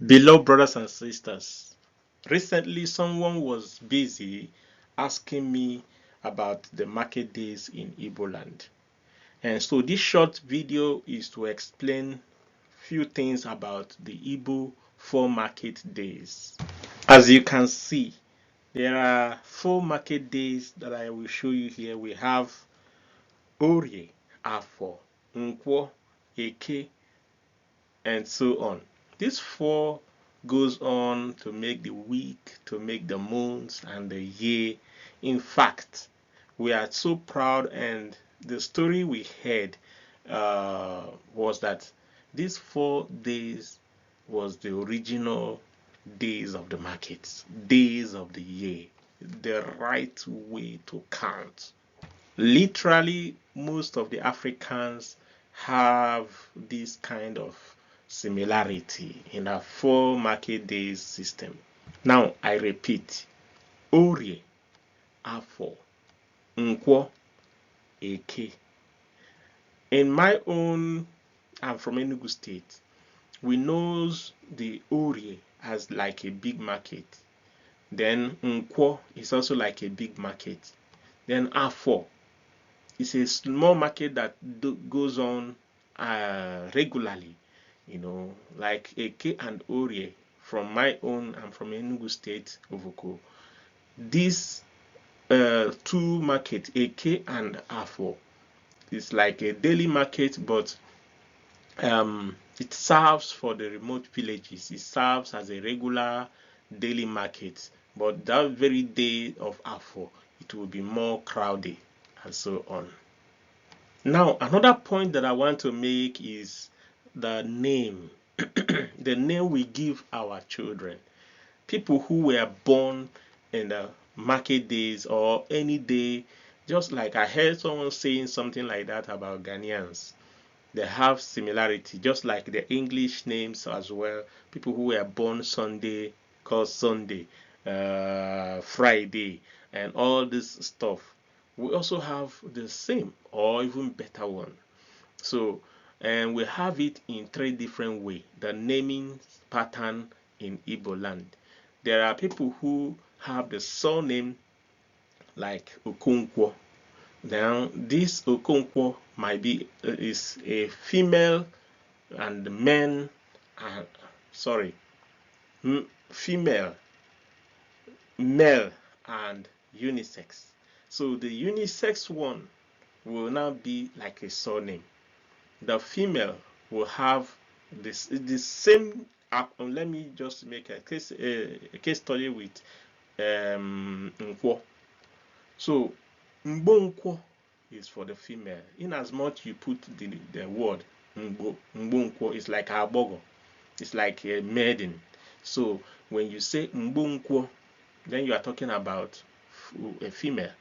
Beloved brothers and sisters, recently someone was busy asking me about the market days in Igbo land. And so this short video is to explain few things about the Igbo 4 market days. As you can see, there are 4 market days that I will show you here. We have Orie, Afo, Nkwo, Eke, and so on. This 4 goes on to make the week, to make the months and the year. In fact, we are so proud, and the story we heard was that these 4 days was the original days of the markets, days of the year, the right way to count. Literally, most of the Africans have this kind of similarity in a 4 market days system. Now, I repeat, Orie, Afo, Nkwo, Eke. In my own, I'm from Enugu State, we know the Orie as like a big market. Then Nkwo is also like a big market. Then Afo, it's a small market that goes on regularly, like Eke and Orie. From my own, I'm from Enugu State, Ovoko. These 2 markets, Eke and Afo, is like a daily market, but it serves for the remote villages. It serves as a regular daily market, but that very day of Afo, it will be more crowded and so on. Now, another point that I want to make is the name. The name we give our children. People who were born in the market days or any day, just like I heard someone saying something like that about Ghanaians. They have similarity, just like the English names as well. People who were born Sunday called Sunday, Friday, and all this stuff. We also have the same or even better one. So, and we have it in 3 different ways. The naming pattern in Igbo land. There are people who have the surname like Okonkwo. Now, this Okonkwo might be is a female and men, female, male, and unisex. So the unisex one will now be like a surname. The female will have the same. Let me just make a case study with Nkwo. So Mbonkwo is for the female. In as much you put the word Mbonkwo, is like Abogo. It's like a maiden. So when you say Mbonkwo, then you are talking about a female.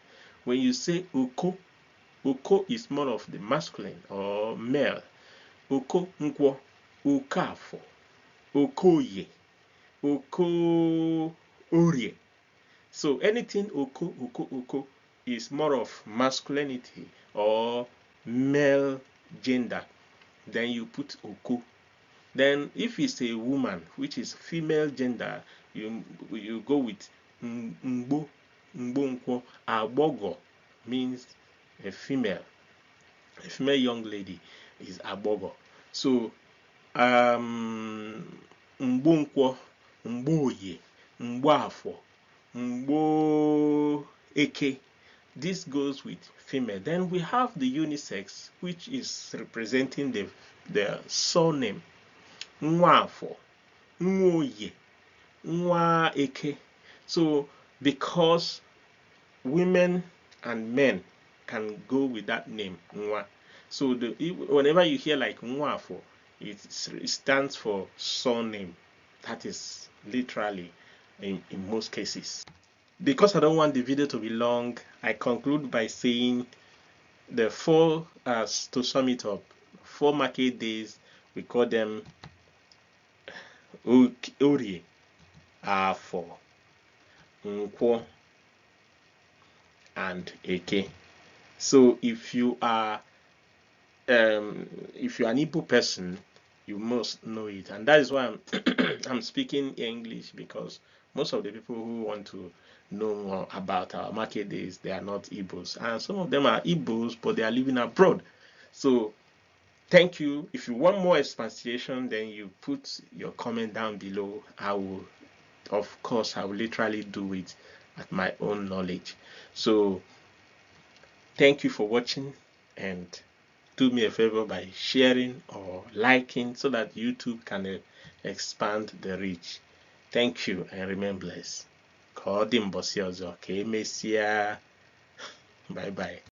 When you say Oko, Oko is more of the masculine or male. Oko Nkwo, Okafo, Okoye, Oko Orie. So anything Oko is more of masculinity or male gender. Then you put Oko. Then if it's a woman, which is female gender, you go with Mbo, Mbonkwo. Abogo means a female young lady is Abogo. So Mbonkwo, Mboye, Mboafo, Mbo Eke. This goes with female. Then we have the unisex, which is representing the surname. Nwafo, Nwoye, Nwa Eke. So because women and men can go with that name, Nwa. So whenever you hear like Nwafo, it stands for surname. That is literally in most cases. Because I don't want the video to be long, I conclude by saying the 4, to sum it up, 4 market days, we call them Orie, Afo, Nkwo, and Eke. So if you are an Igbo person, you must know it, and that is why I'm speaking English because most of the people who want to know more about our market days, they are not Igbos, and some of them are Igbos, but they are living abroad. So thank you. If you want more explanation, then you put your comment down below. I will, of course, I will literally do it at my own knowledge. So thank you for watching, and do me a favor by sharing or liking so that YouTube can expand the reach. Thank you and remain blessed. Ka ọ dị mbọsị ọzọ ka emesịa. Bye bye.